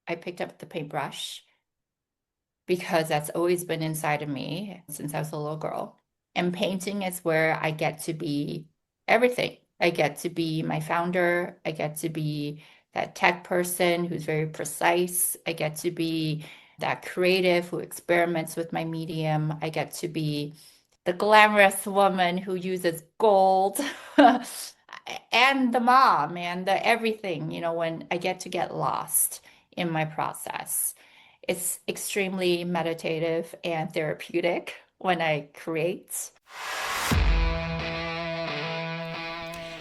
I picked up the paintbrush because that's always been inside of me since I was a little girl. And painting is where I get to be everything. I get to be my founder. I get to be that tech person who's very precise. I get to be that creative who experiments with my medium. I get to be the glamorous woman who uses gold. And the mom and the everything, when I get lost in my process. It's extremely meditative and therapeutic when I create.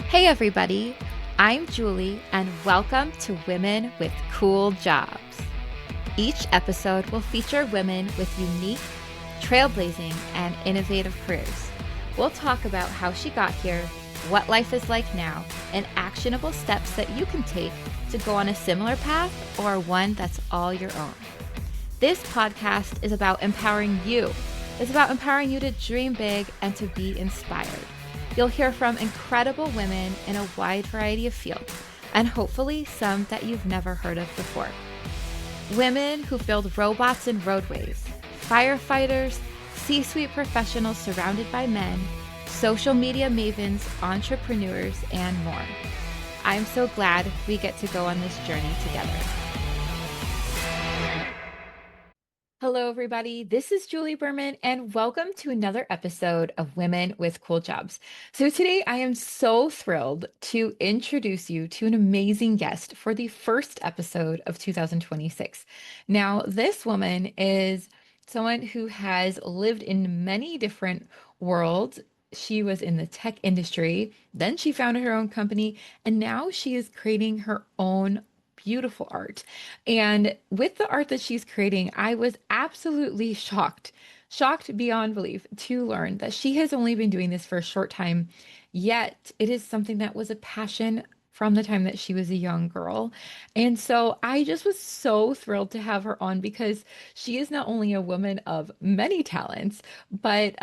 Hey everybody, I'm Julie and welcome to Women with Cool Jobs. Each episode will feature women with unique, trailblazing, and innovative careers. We'll talk about how she got here, what life is like now, and actionable steps that you can take to go on a similar path or one that's all your own. This podcast is about empowering you. It's about empowering you to dream big and to be inspired. You'll hear from incredible women in a wide variety of fields, and hopefully some that you've never heard of before. Women who build robots in roadways, firefighters, C-suite professionals surrounded by men, social media mavens, entrepreneurs, and more. I'm so glad we get to go on this journey together. Hello, everybody. This is Julie Berman, and welcome to another episode of Women with Cool Jobs. So, today I am so thrilled to introduce you to an amazing guest for the first episode of 2026. Now, this woman is someone who has lived in many different worlds. She was in the tech industry, then she founded her own company, and now she is creating her own beautiful art. And with the art that she's creating, I was absolutely shocked beyond belief to learn that she has only been doing this for a short time, yet it is something that was a passion from the time that she was a young girl. And so I just was so thrilled to have her on because she is not only a woman of many talents, but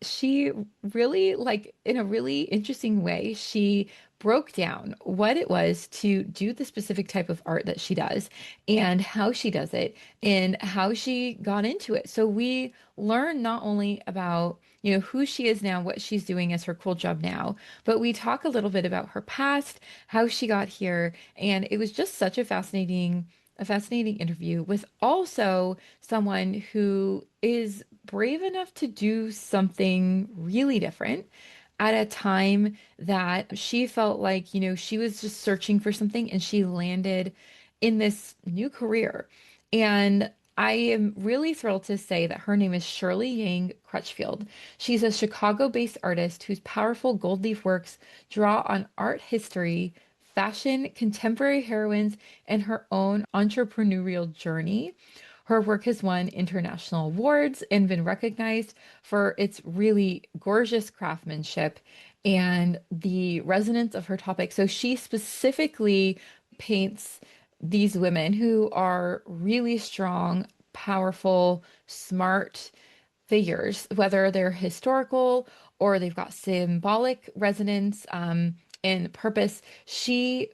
she really, like, in a really interesting way, she broke down what it was to do the specific type of art that she does and how she does it and how she got into it. So we learn not only about, who she is now, what she's doing as her cool job now, but we talk a little bit about her past, how she got here, and it was just such a fascinating interview with also someone who is brave enough to do something really different at a time that she felt like, she was just searching for something and she landed in this new career. And I am really thrilled to say that her name is Shirley Yang Crutchfield. She's a Chicago-based artist whose powerful gold leaf works draw on art history, fashion, contemporary heroines, and her own entrepreneurial journey. Her work has won international awards and been recognized for its really gorgeous craftsmanship and the resonance of her topic. So she specifically paints these women who are really strong, powerful, smart figures, whether they're historical or they've got symbolic resonance and purpose. She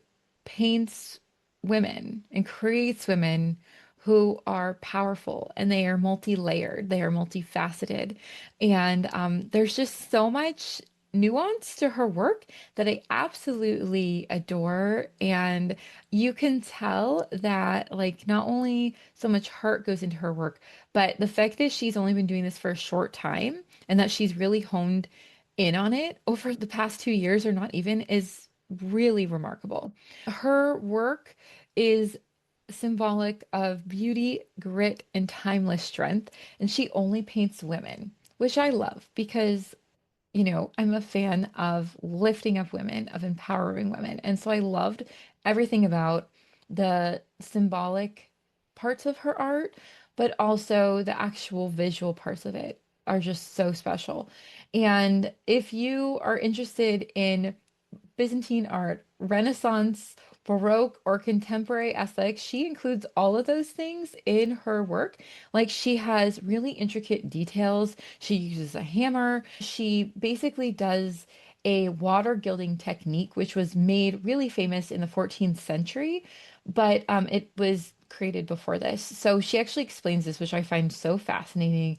paints women and creates women who are powerful and they are multi-layered, they are multifaceted. And there's just so much nuance to her work that I absolutely adore. And you can tell that, like, not only so much heart goes into her work, but the fact that she's only been doing this for a short time and that she's really honed in on it over the past 2 years or not even is really remarkable. Her work is symbolic of beauty, grit, and timeless strength, and she only paints women, which I love because I'm a fan of lifting up women, of empowering women. And so I loved everything about the symbolic parts of her art, but also the actual visual parts of it are just so special. And if you are interested in Byzantine art, Renaissance, Baroque, or contemporary aesthetics. She includes all of those things in her work. Like, she has really intricate details. She uses a hammer. She basically does a water gilding technique, which was made really famous in the 14th century, but it was created before this. So she actually explains this, which I find so fascinating.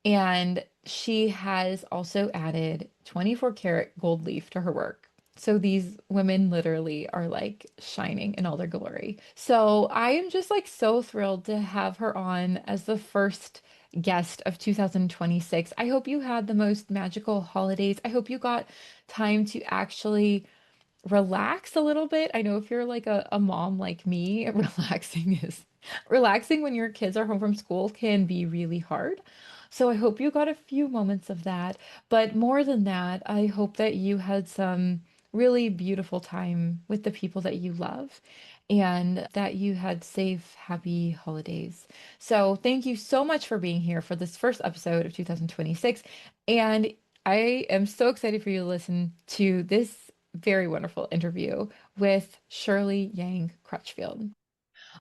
And she has also added 24 karat gold leaf to her work. So these women literally are like shining in all their glory. So I am just like so thrilled to have her on as the first guest of 2026. I hope you had the most magical holidays. I hope you got time to actually relax a little bit. I know if you're like a mom like me, relaxing when your kids are home from school can be really hard. So I hope you got a few moments of that. But more than that, I hope that you had some really beautiful time with the people that you love and that you had safe, happy holidays. So thank you so much for being here for this first episode of 2026. And I am so excited for you to listen to this very wonderful interview with Shirley Yang Crutchfield.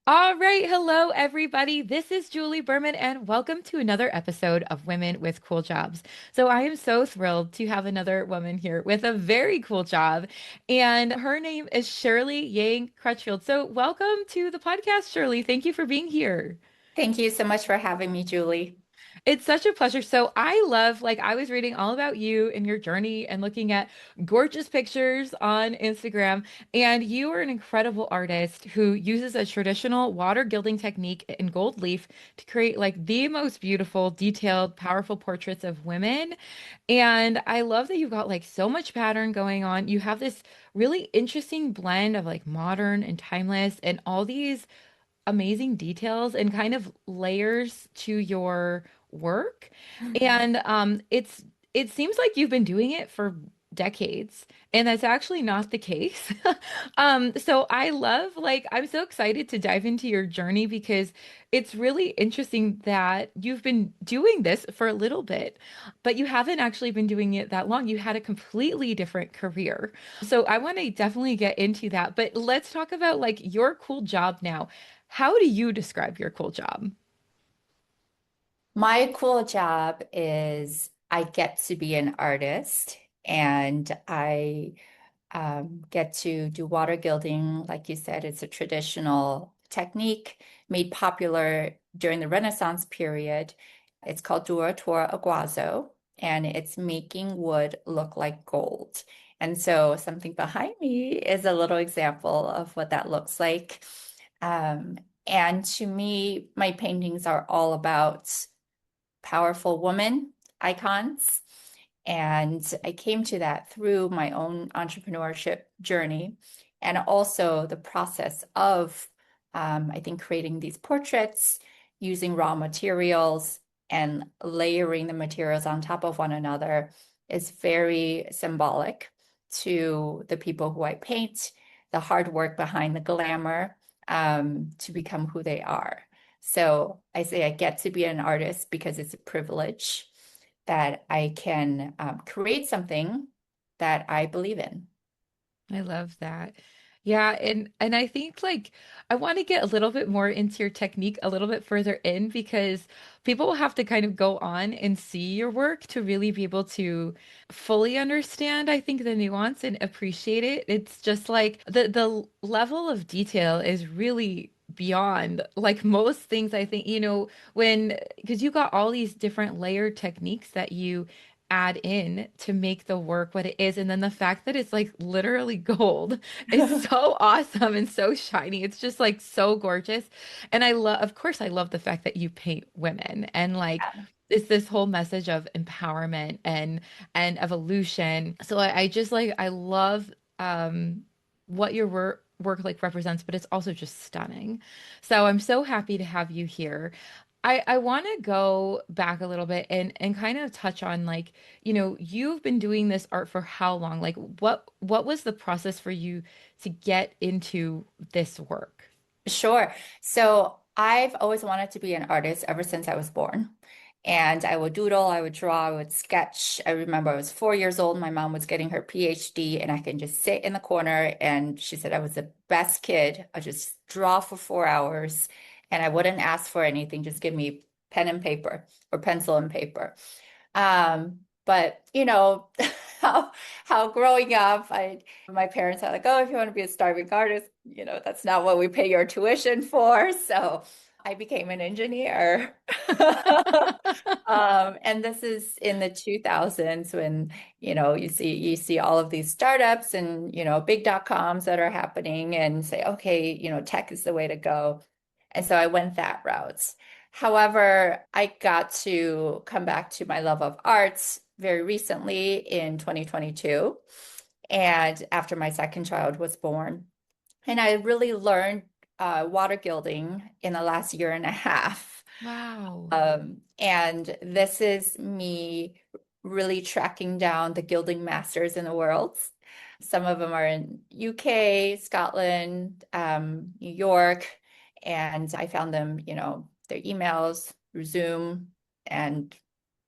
All right. Hello, everybody. This is Julie Berman, and welcome to another episode of Women with Cool Jobs. So, I am so thrilled to have another woman here with a very cool job, and her name is Shirley Yang Crutchfield. So, welcome to the podcast, Shirley. Thank you for being here. Thank you so much for having me, Julie. It's such a pleasure. So I love, like, I was reading all about you and your journey and looking at gorgeous pictures on Instagram. And you are an incredible artist who uses a traditional water gilding technique in gold leaf to create like the most beautiful, detailed, powerful portraits of women. And I love that you've got like so much pattern going on. You have this really interesting blend of like modern and timeless and all these amazing details and kind of layers to your work. And it seems like you've been doing it for decades, and that's actually not the case. So I love like I'm so excited to dive into your journey because it's really interesting that you've been doing this for a little bit, but you haven't actually been doing it that long. You had a completely different career. So I want to definitely get into that, but let's talk about like your cool job now. How do you describe your cool job? My cool job is I get to be an artist and I get to do water gilding. Like you said, it's a traditional technique made popular during the Renaissance period. It's called doratura or guazzo, and it's making wood look like gold. And so something behind me is a little example of what that looks like. Um, and to me, my paintings are all about powerful woman icons. And I came to that through my own entrepreneurship journey and also the process of, I think, creating these portraits using raw materials and layering the materials on top of one another is very symbolic to the people who I paint, the hard work behind the glamour, to become who they are. So I say I get to be an artist because it's a privilege that I can create something that I believe in. I love that. Yeah, and I think like I want to get a little bit more into your technique a little bit further in because people will have to kind of go on and see your work to really be able to fully understand, I think, the nuance and appreciate it. It's just like the level of detail is really beyond like most things I think, when because you got all these different layered techniques that you add in to make the work what it is. And then the fact that it's like literally gold is so awesome and so shiny. It's just like so gorgeous. And I love, of course, I love the fact that you paint women and like it's this whole message of empowerment and evolution. So I just like I love what your work like represents, but it's also just stunning. So I'm so happy to have you here. I want to go back a little bit and kind of touch on like, you've been doing this art for how long? Like what was the process for you to get into this work? Sure. So I've always wanted to be an artist ever since I was born. And I would doodle, I would draw, I would sketch. I remember I was 4 years old. My mom was getting her PhD, and I can just sit in the corner. And she said I was the best kid. I just draw for 4 hours, and I wouldn't ask for anything. Just give me pen and paper or pencil and paper. But how how growing up, my parents are like, oh, if you want to be a starving artist, that's not what we pay your tuition for. So I became an engineer. And this is in the 2000s when, you see all of these startups and, big dot coms that are happening and say, okay, tech is the way to go. And so I went that route. However, I got to come back to my love of arts very recently in 2022. And after my second child was born, and I really learned water gilding in the last year and a half. Wow. And this is me really tracking down the gilding masters in the world. Some of them are in UK, Scotland, New York, and I found them, their emails through Zoom and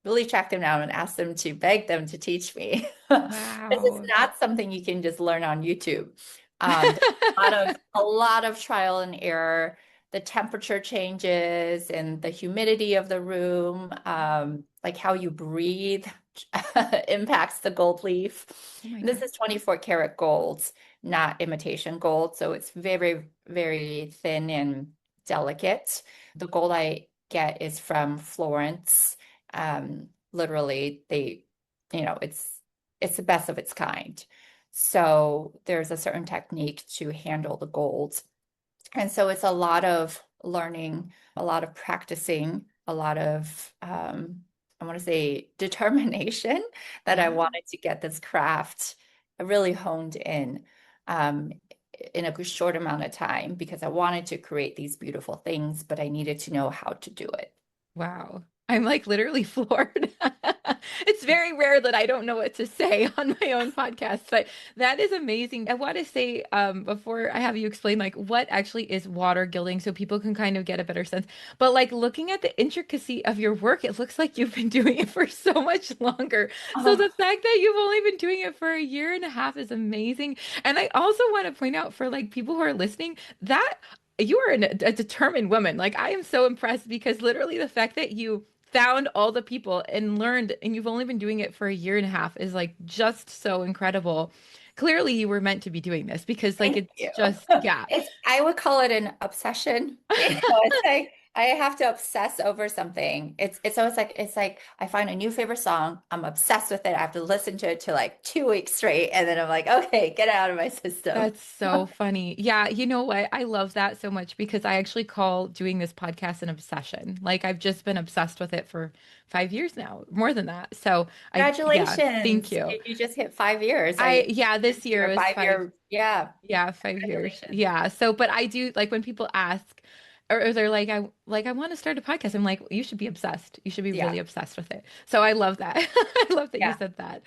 really track them down and ask them to beg them to teach me. This is Wow. not something you can just learn on YouTube. There's a lot of trial and error. The temperature changes and the humidity of the room, like how you breathe, impacts the gold leaf. Oh my And this God. is 24 karat gold, not imitation gold. So it's very, very thin and delicate. The gold I get is from Florence. Literally, it's the best of its kind. So there's a certain technique to handle the gold. And so it's a lot of learning, a lot of practicing, a lot of, I want to say, determination that I Yeah. wanted to get this craft really honed um, in a short amount of time because I wanted to create these beautiful things, but I needed to know how to do it. Wow. I'm like literally floored. It's very rare that I don't know what to say on my own podcast, but that is amazing. I want to say, before I have you explain like what actually is water gilding so people can kind of get a better sense. But like looking at the intricacy of your work, it looks like you've been doing it for so much longer. So Oh, the fact that you've only been doing it for a year and a half is amazing. And I also want to point out for like people who are listening that you are a determined woman. Like I am so impressed because literally the fact that you found all the people and learned and you've only been doing it for a year and a half is like just so incredible. Clearly you were meant to be doing this because like thank it's you. just yeah. I would call it an obsession. It's like I have to obsess over something. It's like I find a new favorite song. I'm obsessed with it. I have to listen to it to like 2 weeks straight, and then I'm like, okay, get it out of my system. That's so funny. Yeah, you know what? I love that so much because I actually call doing this podcast an obsession. Like I've just been obsessed with it for 5 years now, more than that. So yeah, thank Congratulations. you. You just hit 5 years. Yeah, this year Your was five. 5 year, yeah. Yeah, 5 years. Congratulations. Yeah. So, but I do like when people ask, or they're like I want to start a podcast. I'm like, you should be obsessed. You should be Yeah, really obsessed with it. So I love that. I love that you yeah. said that.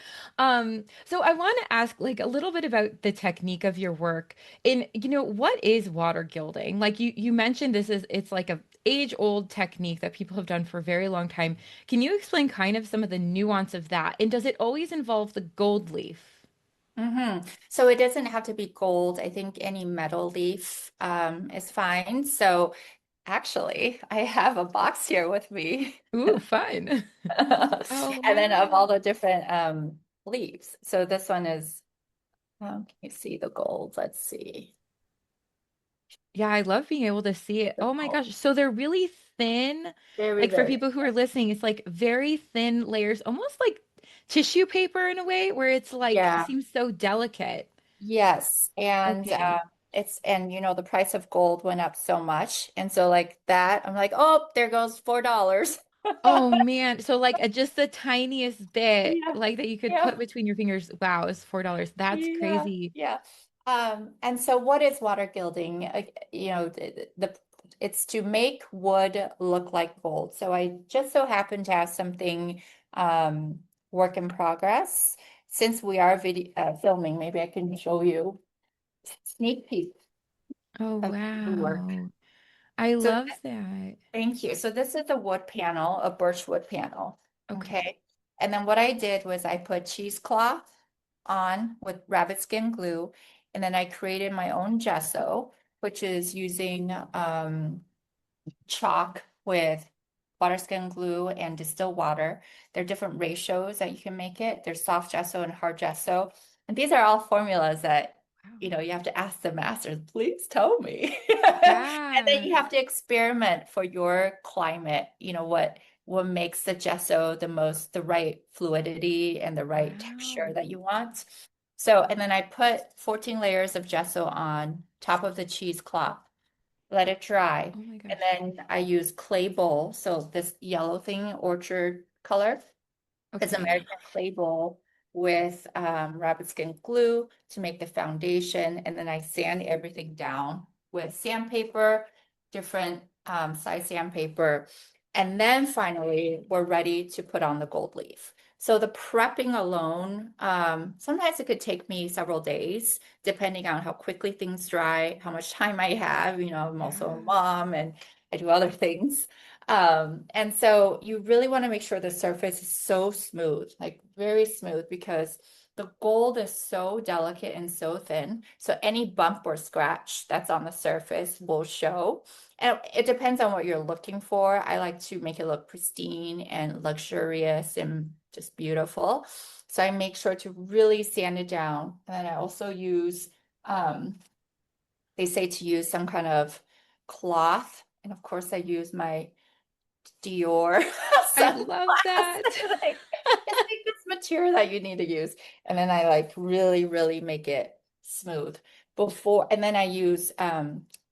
So I want to ask like a little bit about the technique of your work. What is water gilding? Like you mentioned it's like a age-old technique that people have done for a very long time. Can you explain kind of some of the nuance of that? And does it always involve the gold leaf? So it doesn't have to be gold. I think any metal leaf is fine. So actually, I have a box here with me. Ooh, fun. Oh, And then of all wow. the different leaves. So this one is, can you see the gold? Let's see. Yeah, I love being able to see it. The Oh my gold. gosh. So they're really thin. Very, Like for very people who are listening, it's like very thin layers, almost like tissue paper in a way, where it's like yeah. seems so delicate. Yes. And Okay. the price of gold went up so much. And so like that, I'm like, oh, there goes $4. Oh man. So like just the tiniest bit Yeah. like that you could put Yeah. between your fingers. Wow, is $4. That's Yeah, crazy. yeah. And so what is water gilding? It's to make wood look like gold. So I just so happen to have something work in progress. Since we are video filming, maybe I can show you sneak peek Oh of the work. wow. I So love that. thank you. So this is a wood panel, a birch wood panel. Okay. Okay. And then what I did was I put cheesecloth on with rabbit skin glue, and then I created my own gesso, which is using chalk with water skin glue and distilled water. There are different ratios that you can make it. There's soft gesso and hard gesso. And these are all formulas that, Wow. you have to ask the masters, please tell me. And then Yeah. you have to experiment for your climate, what makes the gesso the right fluidity and the right texture Wow. that you want. So, and then I put 14 layers of gesso on top of the cheesecloth, let it dry. Oh my And gosh. then I use clay bowl. So this yellow thing, orchard color, is Okay. American clay bowl with rabbit skin glue to make the foundation. And then I sand everything down with sandpaper, different size sandpaper. And then finally, we're ready to put on the gold leaf. So the prepping alone, sometimes it could take me several days, depending on how quickly things dry, how much time I have. I'm also a Yeah. mom and I do other things. And so you really want to make sure the surface is so smooth, like very smooth, because the gold is so delicate and so thin. So any bump or scratch that's on the surface will show. And it depends on what you're looking for. I like to make it look pristine and luxurious and just beautiful. So I make sure to really sand it down. And then I also use, they say to use some kind of cloth. And of course, I use my Dior I sunglasses. love that. Like, it's like this material that you need to use. And then I like really, really make it smooth and then I use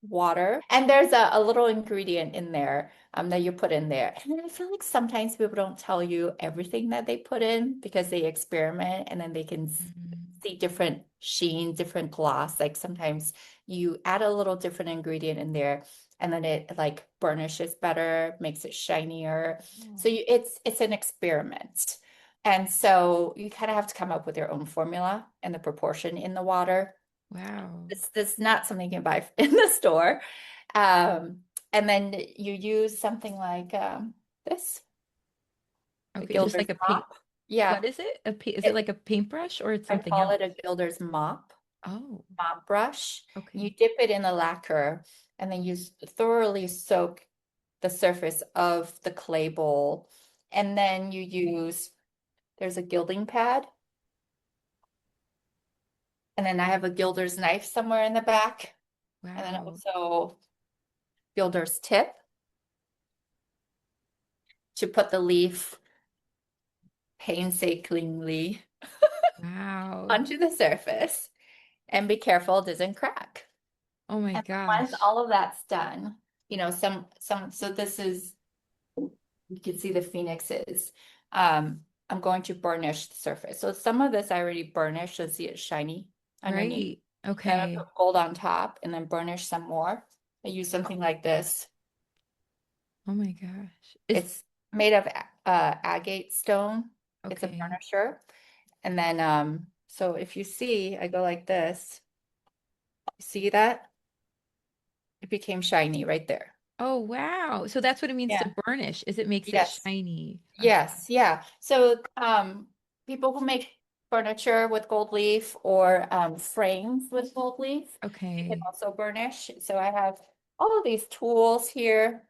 water. And there's a little ingredient in there that you put in there. And then I feel like sometimes people don't tell you everything that they put in because they experiment and then they can Mm. see different sheen, different gloss. Like sometimes you add a little different ingredient in there and then it like burnishes better, makes it shinier. So Oh, it's an experiment. And so you kind of have to come up with your own formula and the proportion in the water. wow. This is not something you can buy in the store. And then you use something like this, a Okay, just gilder's like a paint. mop. Yeah, What is it? Is it it, like a paintbrush or it's I something call else? it a gilder's Oh, mop brush. You okay. dip it in the lacquer and then you thoroughly soak the surface of the clay bowl. And then there's a gilding pad. And then I have a gilder's knife somewhere in the back. And then Wow. also gilder's tip to put the leaf painstakingly Wow. onto the surface. And be careful it doesn't crack. Oh my And once gosh. all of that's done, so this is, you can see the phoenixes. I'm going to burnish the surface. So some of this I already burnished, so see it's shiny underneath. Right. Then I Okay. put gold on top and then burnish some more. I use something like this. Oh my gosh. Is It's made of agate stone. It's a okay. burnisher. And then so if you see, I go like this. See that? It became shiny right there. Oh wow. So that's what it means to Yeah. burnish, is it makes it Yes. shiny. Okay. Yes, yeah. So people who make furniture with gold leaf or frames with gold leaf, you can Okay. also burnish. So I have all of these tools here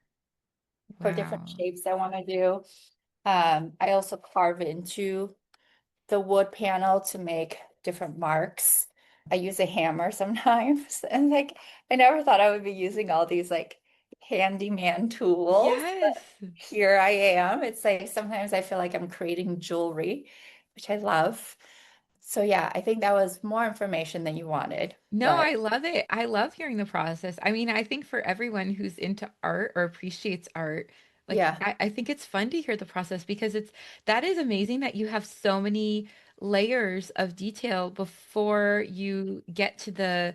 for different Wow. shapes I want to do. I also carve into the wood panel to make different marks. I use a hammer sometimes. And like I never thought I would be using all these like handyman tools. Yes. Here I am. It's like sometimes I feel like I'm creating jewelry, which I love. So yeah, I think that was more information than you wanted, No, but I love it. I love hearing the process. I mean, I think for everyone who's into art or appreciates art, like yeah, I think it's fun to hear the process because that is amazing that you have so many layers of detail before you get to the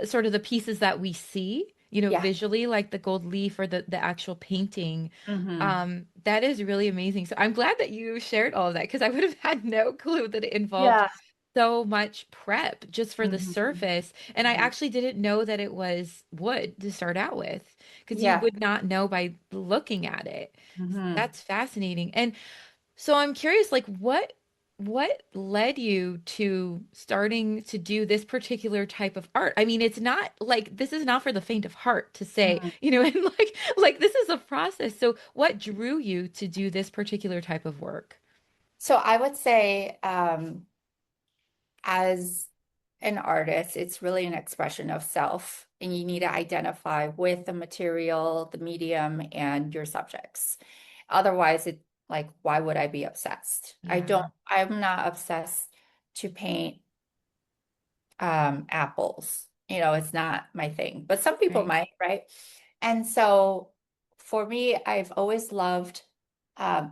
sort of the pieces that we see, yeah. visually, like the gold leaf or the actual painting. Hmm. That is really amazing. So I'm glad that you shared all of that because I would have had no clue that it involved Yeah. so much prep just for the Hmm. surface. And I Hmm. actually didn't know that it was wood to start out with because you Yeah. would not know by looking at it. Hmm. That's fascinating. And so I'm curious, like, what? what led you to starting to do this particular type of art? I mean, it's not like this is not for the faint of heart to say, Mm. and like this is a process. So what drew you to do this particular type of work? So I would say, as an artist, it's really an expression of self, and you need to identify with the material, the medium, and your subjects. Otherwise, why would I be obsessed? Yeah. I'm not obsessed to paint apples. It's not my thing, but some people Right. might, right? And so for me, I've always loved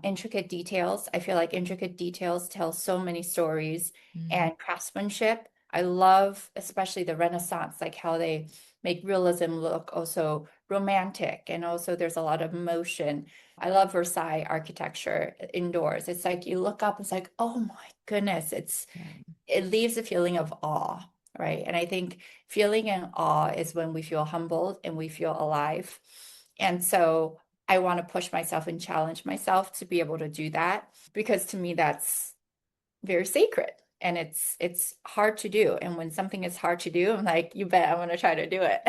intricate details. I feel like intricate details tell so many stories, Mm, and craftsmanship. I love, especially the Renaissance, like how they make realism look also romantic. And also, there's a lot of motion. I love Versailles architecture indoors. It's like you look up, it's like, oh my goodness, yeah. it leaves a feeling of awe, right? And I think feeling in awe is when we feel humbled and we feel alive. And so I want to push myself and challenge myself to be able to do that, because to me that's very sacred, and it's hard to do. And when something is hard to do, I'm like, you bet I'm going to try to do it.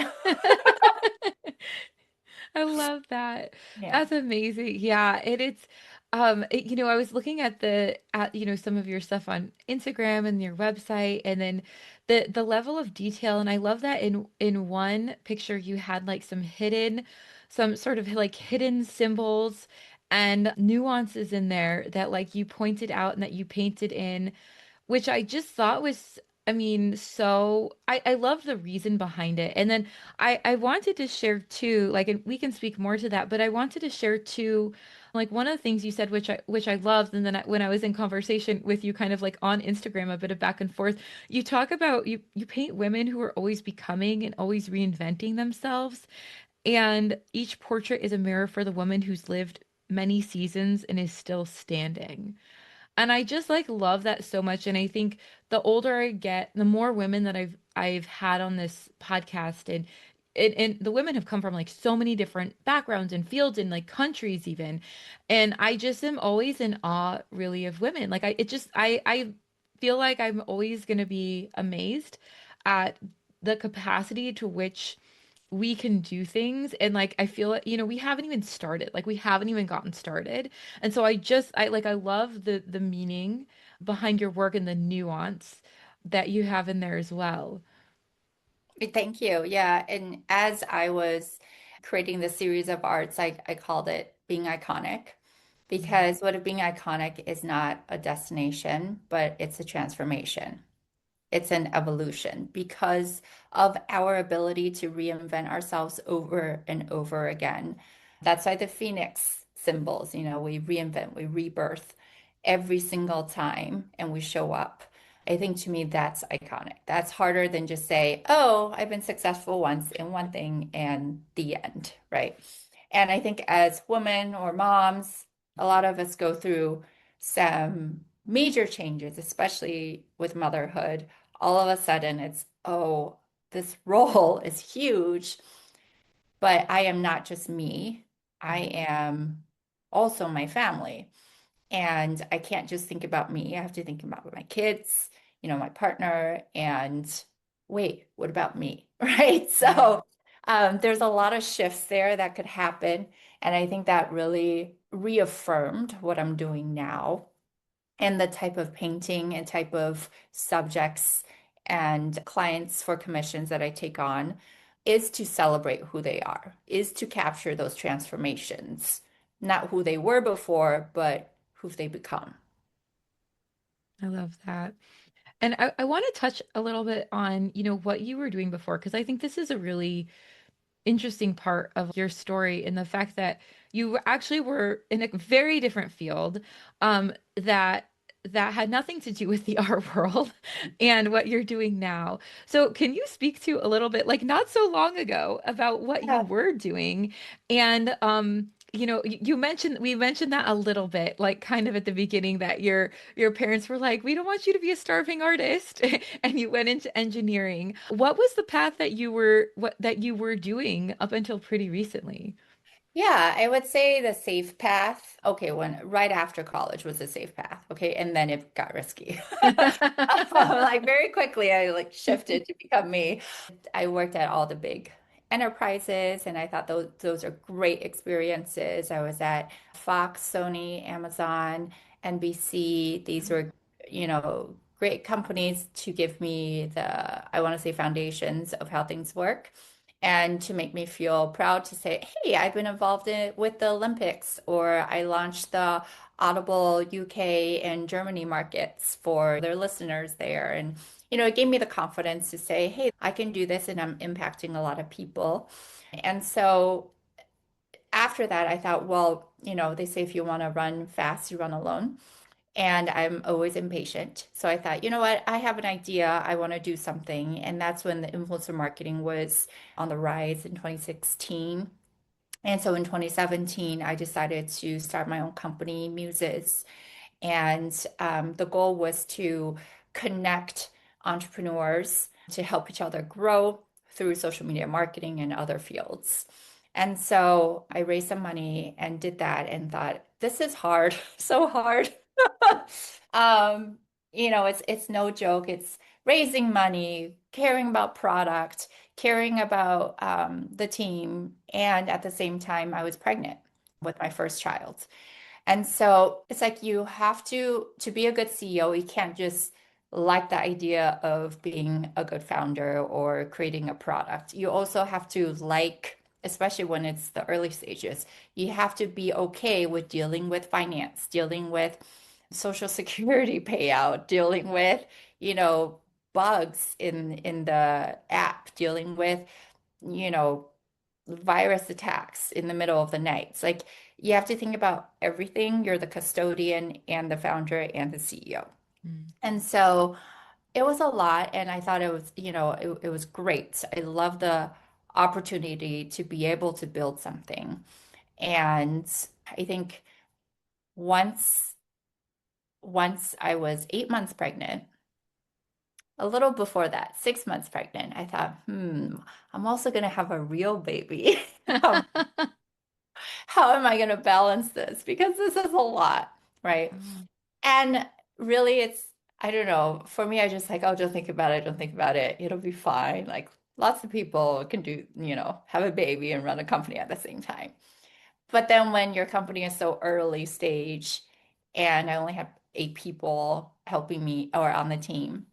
I love that. Yeah. That's amazing. Yeah, it's I was looking at some of your stuff on Instagram and your website, and then the level of detail, and I love that in one picture you had like some sort of like hidden symbols and nuances in there that like you pointed out and that you painted in, which I just thought was, I mean, so I love the reason behind it. And then I wanted to share too, like, and we can speak more to that, but I wanted to share too, like one of the things you said, which I loved, and then when I was in conversation with you, kind of like on Instagram, a bit of back and forth, you talk about you paint women who are always becoming and always reinventing themselves, and each portrait is a mirror for the woman who's lived many seasons and is still standing. And I just like love that so much. And I think the older I get, the more women that I've had on this podcast, and the women have come from like so many different backgrounds and fields and like countries even. And I just am always in awe really of women. Like I feel like I'm always gonna be amazed at the capacity to which we can do things. And like I feel it, we haven't even started, like we haven't even gotten started. And so I love the meaning behind your work and the nuance that you have in there as well. Thank you. Yeah. And as I was creating this series of arts, I called it Being Iconic, Mm, because what if being iconic is not a destination, but it's a transformation. It's an evolution because of our ability to reinvent ourselves over and over again. That's why the phoenix symbols, we reinvent, we rebirth every single time, and we show up. I think to me that's iconic. That's harder than just say, oh, I've been successful once in one thing and the end, right? And I think as women or moms, a lot of us go through some major changes, especially with motherhood. All of a sudden it's, oh, this role is huge, but I am not just me. I right. am also my family. And I can't just think about me. I have to think about my kids, my partner, and wait, what about me? Right? Yeah. So there's a lot of shifts there that could happen. And I think that really reaffirmed what I'm doing now, and the type of painting and type of subjects and clients for commissions that I take on is to celebrate who they are, is to capture those transformations, not who they were before, but who they become. I love that. And I want to touch a little bit on, what you were doing before, because I think this is a really interesting part of your story in the fact that you actually were in a very different field, that had nothing to do with the art world and what you're doing now. So can you speak to a little bit, like not so long ago, about what you Yeah. were doing? And we mentioned that a little bit, like kind of at the beginning, that your parents were like, we don't want you to be a starving artist, and you went into engineering. What was the path that you were doing up until pretty recently? Yeah, I would say the safe path. Okay, when right after college was a safe path. Okay, and then it got risky. Like very quickly, I like shifted to become me. I worked at all the big enterprises, and I thought those are great experiences. I was at Fox, Sony, Amazon, NBC. These were, great companies to give me I want to say, foundations of how things work. And to make me feel proud to say, hey, I've been involved with the Olympics, or I launched the Audible UK and Germany markets for their listeners there. And, it gave me the confidence to say, hey, I can do this and I'm impacting a lot of people. And so after that, I thought, well, they say if you want to run fast, you run alone. And I'm always impatient. So I thought, you know what? I have an idea. I want to do something. And that's when the influencer marketing was on the rise in 2016. And so in 2017, I decided to start my own company, Muses. And the goal was to connect entrepreneurs to help each other grow through social media marketing and other fields. And so I raised some money and did that and thought, this is hard, so hard. Um, it's no joke. It's raising money, caring about product, caring about the team, and at the same time, I was pregnant with my first child. And so it's like you have to be a good CEO, you can't just like the idea of being a good founder or creating a product. You also have to like, especially when it's the early stages, you have to be okay with dealing with finance, dealing with social security payout, dealing with, you know, bugs in the app, dealing with, you know, virus attacks in the middle of the night. It's like you have to think about everything. You're the custodian and the founder and the CEO. Mm. And so it was a lot. And I thought it was, it was great. I love the opportunity to be able to build something. And I think once once I was 8 months pregnant, a little before that, 6 months pregnant, I thought, I'm also going to have a real baby. How am I going to balance this? Because this is a lot, right? Oh, And really, I don't know. For me, I just like, oh, don't think about it. Don't think about it. It'll be fine. Like lots of people can do, have a baby and run a company at the same time. But then when your company is so early stage and I only have 8 people helping me or on the team,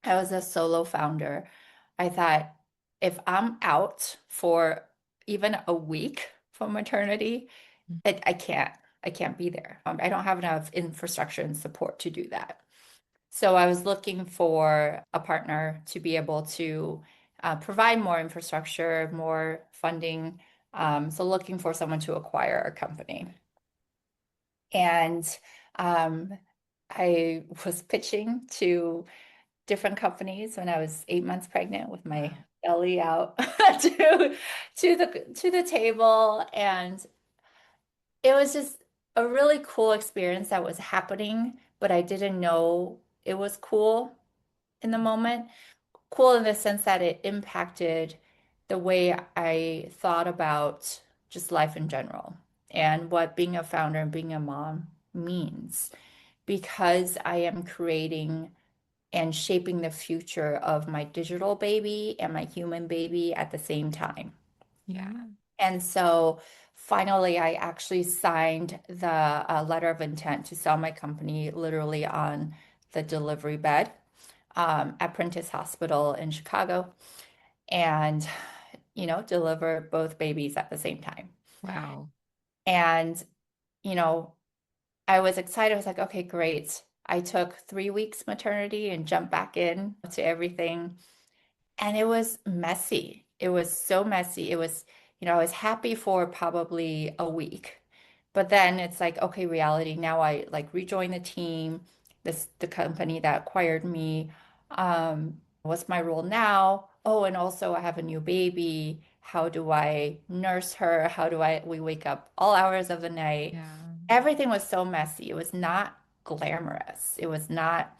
I was a solo founder. I thought if I'm out for even a week from maternity, I can't. I can't be there. I don't have enough infrastructure and support to do that. So I was looking for a partner to be able to provide more infrastructure, more funding. So looking for someone to acquire a company. And um, I was pitching to different companies when I was 8 months pregnant with my wow. belly out to the table, and it was just a really cool experience that was happening, but I didn't know it was cool in the moment. Cool in the sense that it impacted the way I thought about just life in general and what being a founder and being a mom means, because I am creating and shaping the future of my digital baby and my human baby at the same time. Yeah. And so finally, I actually signed the letter of intent to sell my company literally on the delivery bed at Prentice Hospital in Chicago and, deliver both babies at the same time. Wow. And, you know, I was excited. I was like, okay, great. I took 3 weeks maternity and jumped back in to everything. And it was messy. It was so messy. I was happy for probably a week. But then it's like, okay, reality. Now I like rejoin the team, the company that acquired me. What's my role now? Oh, and also I have a new baby. How do I nurse her? We wake up all hours of the night. Yeah. Everything was so messy. It was not glamorous. It was not,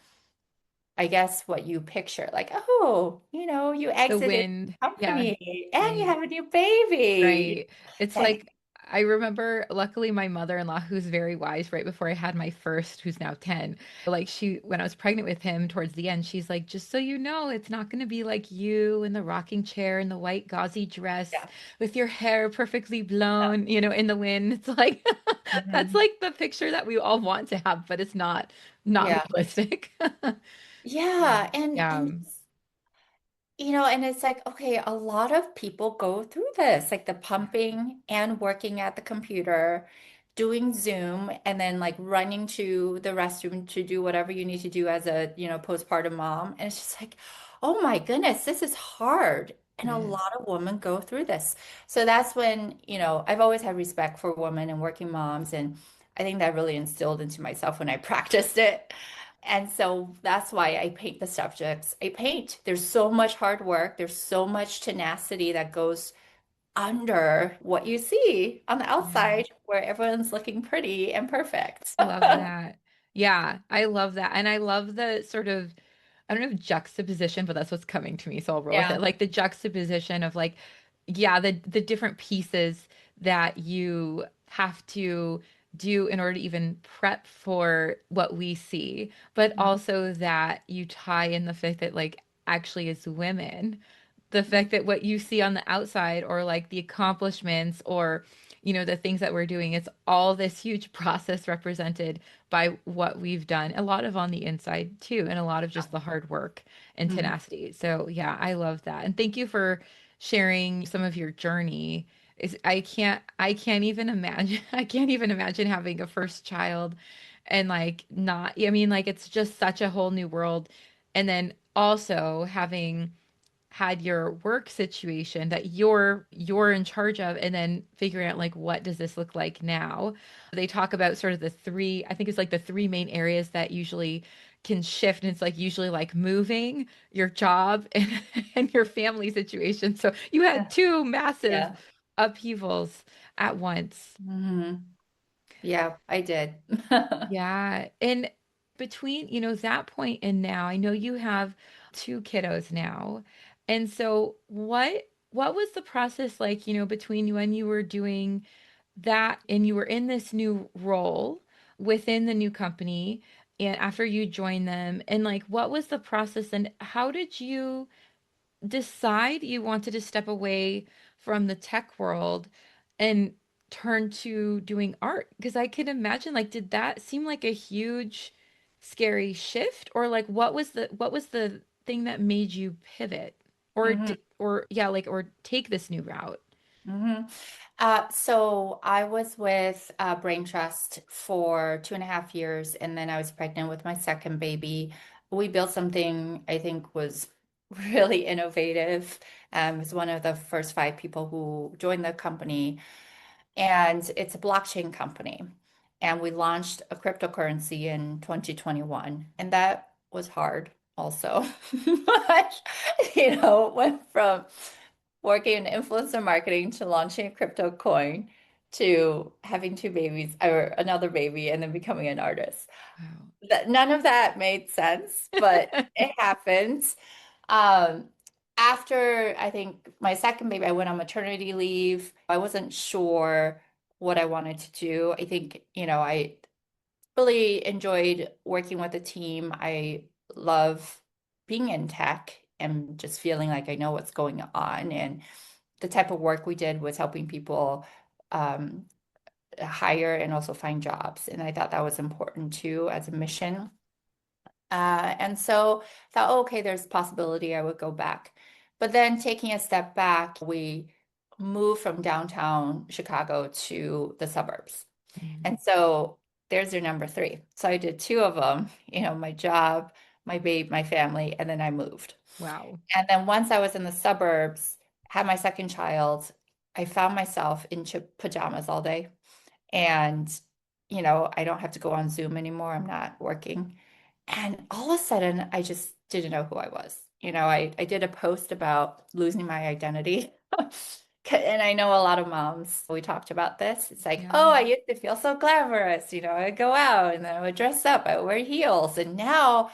I guess, what you picture, like, oh, you The exited wind. the Yeah. company and you Right. have a new baby. Right. It's And like I remember, luckily, my mother-in-law, who's very wise, right before I had my first, who's now 10, like when I was pregnant with him towards the end, she's like, just so you know, it's not going to be like you in the rocking chair in the white gauzy dress Yeah. with your hair perfectly blown, in the wind. It's like, that's Mhm. like the picture that we all want to have, but it's not Yeah. realistic. Yeah. Yeah. And it's like, okay, a lot of people go through this, like the pumping and working at the computer, doing Zoom, and then like running to the restroom to do whatever you need to do as a, postpartum mom. And it's just like, oh my goodness, this is hard. And It a is. lot of women go through this. So that's when, I've always had respect for women and working moms. And I think that really instilled into myself when I practiced it. And so that's why I paint the subjects I paint. There's so much hard work. There's so much tenacity that goes under what you see on the Yeah. outside where everyone's looking pretty and perfect. Love that. Yeah, I love that. And I love the sort of, I don't know if juxtaposition, but that's what's coming to me, so I'll roll with it. Yeah. Like the juxtaposition of like, yeah, the different pieces that you have to do in order to even prep for what we see, but Mhm. also that you tie in the fact that like actually as women, the fact that what you see on the outside or like the accomplishments or the things that we're doing, it's all this huge process represented by what we've done, a lot of on the inside too, and a lot of just the hard work and Mhm. tenacity. So yeah, I love that. And thank you for sharing some of your journey. I can't even imagine I can't even imagine having a first child and like not, I mean, like it's just such a whole new world. And then also having had your work situation that you're in charge of, and then figuring out like what does this look like now. They talk about sort of the three, I think it's like the three main areas that usually can shift, and it's like usually like moving, your job, and your family situation. So you had Yeah. two massive Yeah. upheavals at once. Mhm. Yeah, I did. Yeah. And between, that point and now, I know you have two kiddos now. And so what was the process like, between when you were doing that and you were in this new role within the new company and after you joined them, and like what was the process and how did you decide you wanted to step away from the tech world and turn to doing art? Because I could imagine, like, did that seem like a huge, scary shift, or like, what was the thing that made you pivot, or yeah, like, or take this new route? hmm so I was with Brain Trust for 2.5 years, and then I was pregnant with my second baby. We built something I think was really innovative. It was one of the first five people who joined the company, and it's a blockchain company. And we launched a cryptocurrency in 2021, and that was hard also. But, went from working in influencer marketing to launching a crypto coin to having two babies or another baby and then becoming an artist. None of that made sense, but Wow. it happened. Um, After I think my second baby, I went on maternity leave. I wasn't sure what I wanted to do. I think, I really enjoyed working with a team. I love being in tech and just feeling like I know what's going on. And the type of work we did was helping people um, hire and also find jobs. And I thought that was important too as a mission. And so I thought, oh, okay, there's possibility I would go back. But then taking a step back, we moved from downtown Chicago to the suburbs. Mm. And so there's your number three. So I did two of them, my job, my babe, my family, and then I moved. Wow. And then once I was in the suburbs, had my second child, I found myself in pajamas all day. And, I don't have to go on Zoom anymore. I'm not working. And all of a sudden, I just didn't know who I was. I did a post about losing my identity. And I know a lot of moms, we talked about this. It's like, oh, Yeah. I used to feel so glamorous. I'd go out and then I would dress up, I would wear heels. And now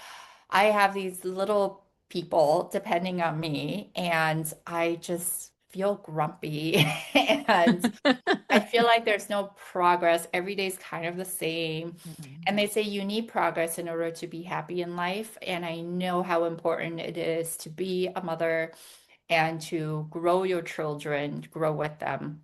I have these little people depending on me. And I just feel grumpy and I feel like there's no progress. Every day is kind of the same. Mhm. And they say you need progress in order to be happy in life. And I know how important it is to be a mother and to grow your children, grow with them.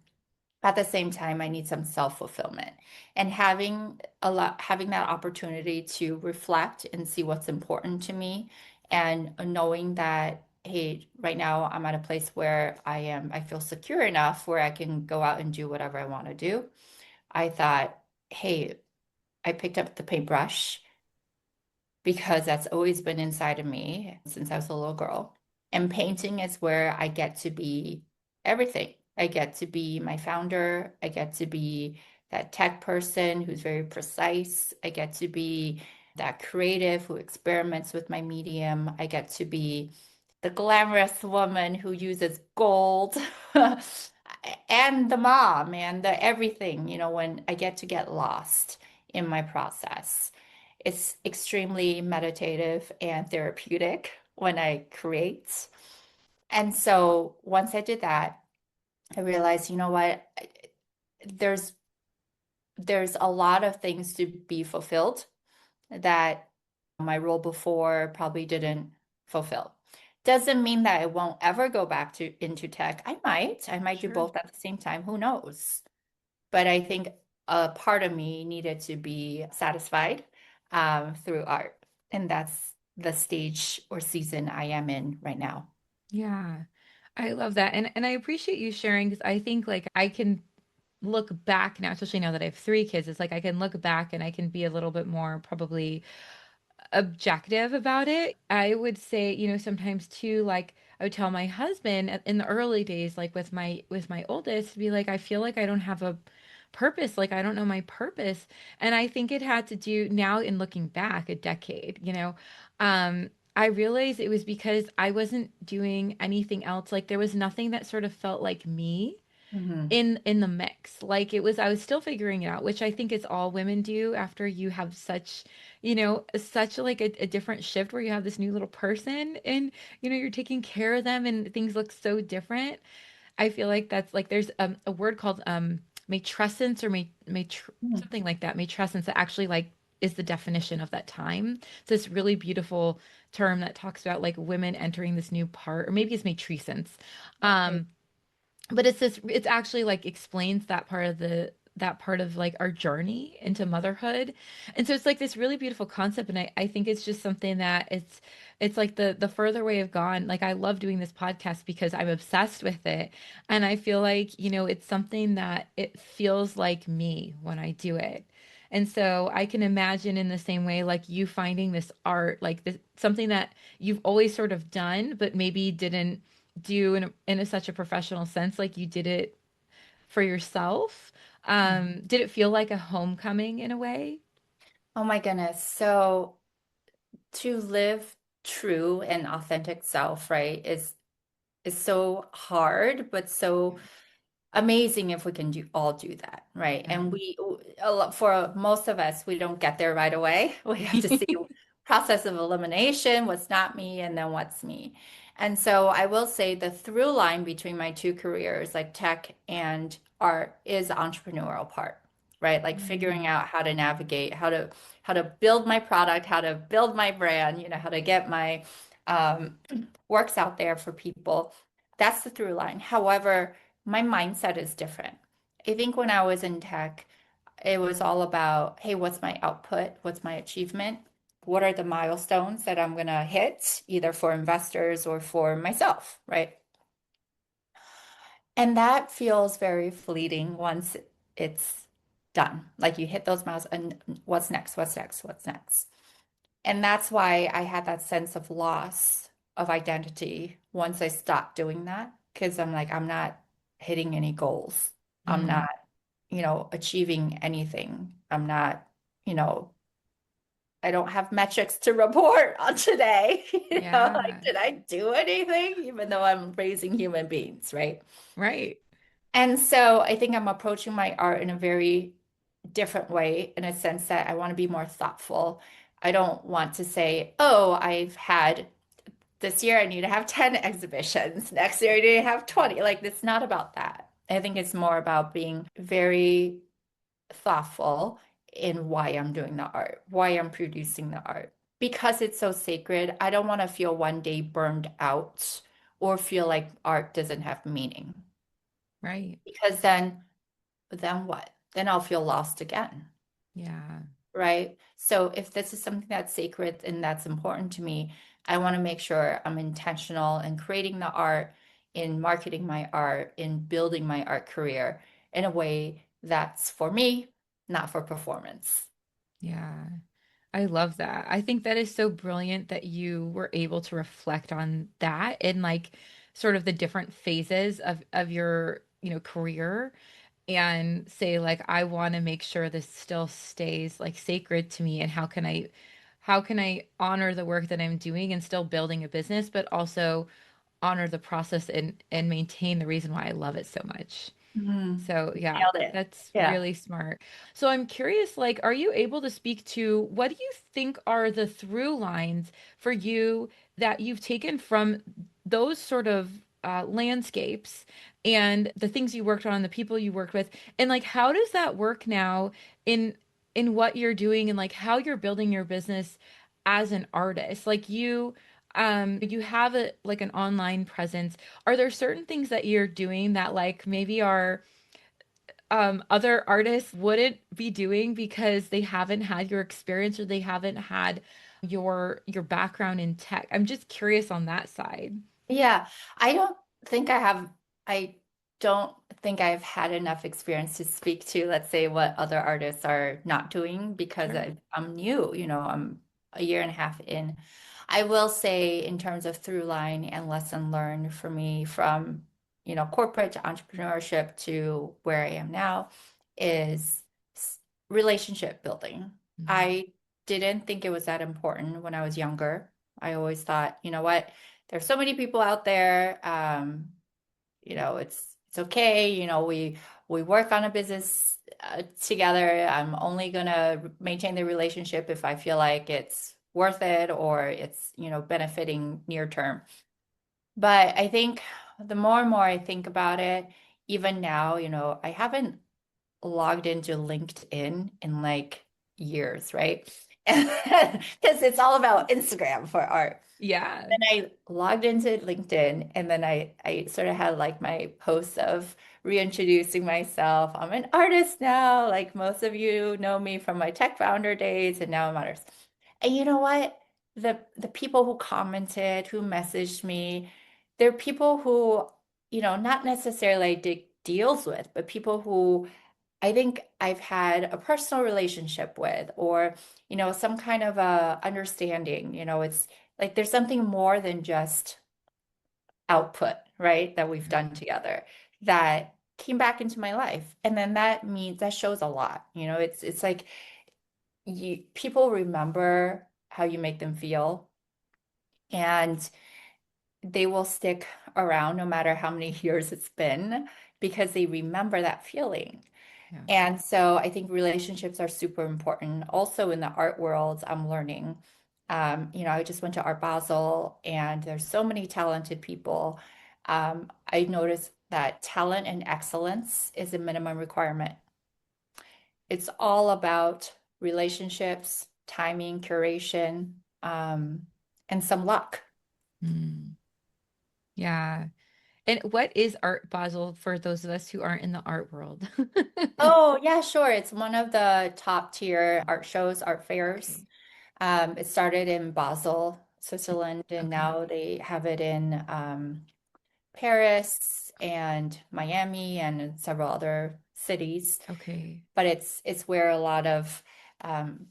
At the same time, I need some self-fulfillment. And having that opportunity to reflect and see what's important to me and knowing that, hey, right now I'm at a place where I feel secure enough where I can go out and do whatever I want to do. I thought, hey, I picked up the paintbrush because that's always been inside of me since I was a little girl. And painting is where I get to be everything. I get to be my founder. I get to be that tech person who's very precise. I get to be that creative who experiments with my medium. I get to be the glamorous woman who uses gold. And the mom and the everything, when I get to get lost in my process. It's extremely meditative and therapeutic when I create. And so once I did that, I realized, you know what? There's there's a lot of things to be fulfilled that my role before probably didn't fulfill. Doesn't mean that I won't ever go back to into tech. I might do Sure. both at the same time. Who knows? But I think a part of me needed to be satisfied through art. And that's the stage or season I am in right now. Yeah. I love that. And I appreciate you sharing because I think like I can look back now, especially now that I have three kids, it's like I can look back and I can be a little bit more probably objective about it. I would say, sometimes too, like I would tell my husband in the early days, like with my oldest, to be like, I feel like I don't have a purpose, like I don't know my purpose. And I think it had to do now in looking back a decade, I realized it was because I wasn't doing anything else. Like there was nothing that sort of felt like me Hmm. in the mix. Like it was I was still figuring it out, which I think is all women do after you have such like a different shift where you have this new little person and you're taking care of them and things look so different. I feel like that's like there's a word called matrescence or something like that, matrescence that actually like is the definition of that time. It's this really beautiful term that talks about like women entering this new part, or maybe it's matrescence. Okay. Um, but it's actually like explains that part of like our journey into motherhood. And so it's like this really beautiful concept. And I think it's just something that it's like the further way I've gone. Like I love doing this podcast because I'm obsessed with it. And I feel like, it's something that it feels like me when I do it. And so I can imagine in the same way, like you finding this art, like this, something that you've always sort of done, but maybe didn't do such a professional sense, like you did it for yourself. Did it feel like a homecoming in a way? Oh my goodness. So to live true and authentic self, right, is so hard, but so amazing if we can all do that, right? Yeah. And for most of us, we don't get there right away. We have to see process of elimination, what's not me, and then what's me. And so I will say the through line between my two careers, like tech and art, is the entrepreneurial part, right? Like figuring Mm, out how to navigate, how to build my product, how to build my brand, how to get my um, works out there for people. That's the through line. However, my mindset is different. I think when I was in tech, it was all about, hey, what's my output? What's my achievement? What are the milestones that I'm going to hit, either for investors or for myself, right? And that feels very fleeting once it's done. Like you hit those miles and what's next? What's next? What's next? And that's why I had that sense of loss of identity once I stopped doing that, because I'm like, I'm not hitting any goals. I'm mm, not, achieving anything. I'm not, you know, I don't have metrics to report on today. Like, yeah, did I do anything? Even though I'm raising human beings, right? right. And so I think I'm approaching my art in a very different way, in a sense that I want to be more thoughtful. I don't want to say, oh, I've had this year I need to have 10 exhibitions. Next year I need to have 20. Like, it's not about that. I think it's more about being very thoughtful in why I'm doing the art, why I'm producing the art. Because it's so sacred, I don't want to feel one day burned out or feel like art doesn't have meaning. Right. Because then what? Then I'll feel lost again, Yeah. right? So if this is something that's sacred and that's important to me, I want to make sure I'm intentional in creating the art, in marketing my art, in building my art career in a way that's for me, not for performance. Yeah. I love that. I think that is so brilliant that you were able to reflect on that in like sort of the different phases of your, career and say like I want to make sure this still stays like sacred to me and how can I honor the work that I'm doing and still building a business but also honor the process and maintain the reason why I love it so much. Mhm. So yeah, Nailed it. that's Yeah. really smart. So I'm curious, like, are you able to speak to what do you think are the through lines for you that you've taken from those sort of landscapes and the things you worked on, the people you worked with, and like how does that work now in in what you're doing and like how you're building your business as an artist? Like you have a like an online presence. Are there certain things that you're doing that like maybe are other artists wouldn't be doing because they haven't had your experience or they haven't had your background in tech? I'm just curious on that side. Yeah, I don't I don't think I've had enough experience to speak to, let's say, what other artists are not doing because Sure. I'm new, I'm a year and a half in. I will say, in terms of through line and lesson learned for me from, corporate to entrepreneurship to where I am now is relationship building. Mm, I didn't think it was that important when I was younger. I always thought, you know what? There's so many people out there. It's okay. We work on a business together. I'm only gonna maintain the relationship if I feel like it's worth it or it's, benefiting near term. But I think the more and more I think about it, even now, I haven't logged into LinkedIn in like years, right? Because it's all about Instagram for art. yeah. Then I logged into LinkedIn and then I sort of had like my posts of reintroducing myself. I'm an artist now. Like most of you know me from my tech founder days and now I'm an artist. And you know what? The people who commented, who messaged me, they're people who, not necessarily I did deals with, but people who I think I've had a personal relationship with, or, some kind of a understanding, it's like there's something more than just output, right, that we've done together that came back into my life. And then that shows a lot. It's like people remember how you make them feel and they will stick around no matter how many years it's been because they remember that feeling. Yeah. And so I think relationships are super important. Also in the art world, I'm learning. I just went to Art Basel and there's so many talented people. I noticed that talent and excellence is a minimum requirement. It's all about relationships, timing, curation, and some luck. Mm, yeah. And what is Art Basel for those of us who aren't in the art world? Oh, yeah, sure. It's one of the top tier art shows, art fairs. Okay. It started in Basel, Switzerland, and Okay. now they have it in Paris and Miami and several other cities. Okay. But it's where a lot of um,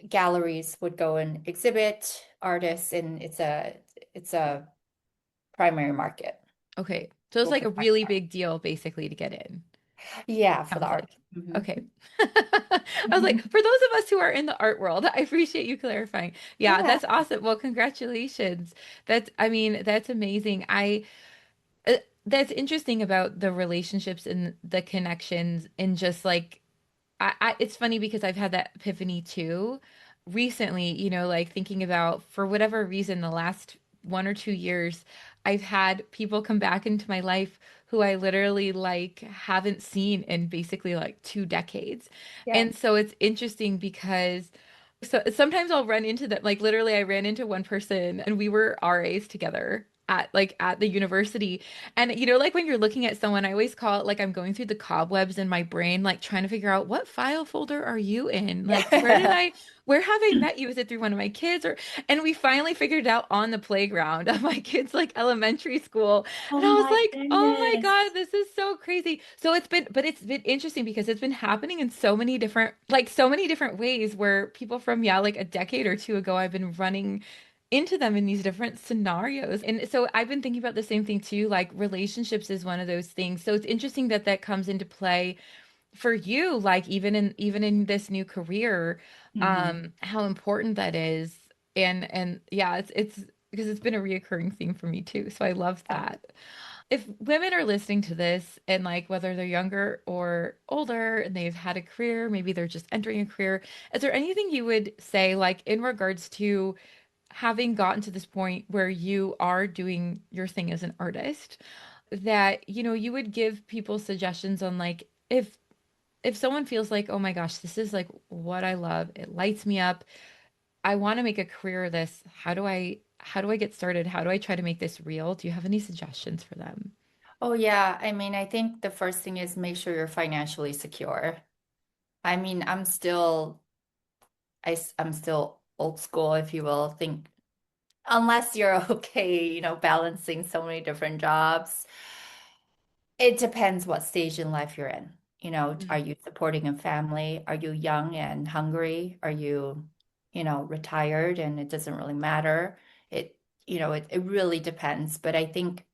galleries would go and exhibit artists, and it's a primary market. Okay. So it's like a Open really big deal basically to get in. Yeah, for the Sounds art. like. Mhm. Okay. I was like, for those of us who are in the art world, I appreciate you clarifying. Yeah, Yeah. that's awesome. Well, congratulations. I mean, that's amazing. That's interesting about the relationships and the connections and just like it's funny because I've had that epiphany too recently, like thinking about for whatever reason the last 1 or 2 years, I've had people come back into my life who I literally like haven't seen in basically like 2 decades. Yeah. And so it's interesting because so sometimes I'll run into them. Like literally, I ran into one person and we were RAs together at the university. And like when you're looking at someone, I always call it like I'm going through the cobwebs in my brain, like trying to figure out what file folder are you in? Like Yeah. where have I met you? Is it through one of my kids or and we finally figured it out on the playground of my kids' like elementary school. Oh And I was my like, oh my goodness. God, this is so crazy. So it's been interesting because it's been happening in so many different ways where people from, yeah, like a decade or two ago, I've been running into them in these different scenarios. And so I've been thinking about the same thing too, like relationships is one of those things. So it's interesting that that comes into play for you, like even in this new career, Hmm. how important that is. And yeah, it's because it's been a reoccurring theme for me too. So I love Yeah. that. If women are listening to this and like whether they're younger or older and they've had a career, maybe they're just entering a career, is there anything you would say like in regards to having gotten to this point where you are doing your thing as an artist that you would give people suggestions on like if someone feels like, oh my gosh, this is like what I love, it lights me up, I want to make a career of this, how do I get started? How do I try to make this real? Do you have any suggestions for them? Oh yeah. I mean, I think the first thing is make sure you're financially secure. I mean, I'm still old school, if you will. Think unless you're okay, balancing so many different jobs. It depends what stage in life you're in. Are Mhm. you supporting a family? Are you young and hungry? Are you, retired and it doesn't really matter? It, it really depends. But I think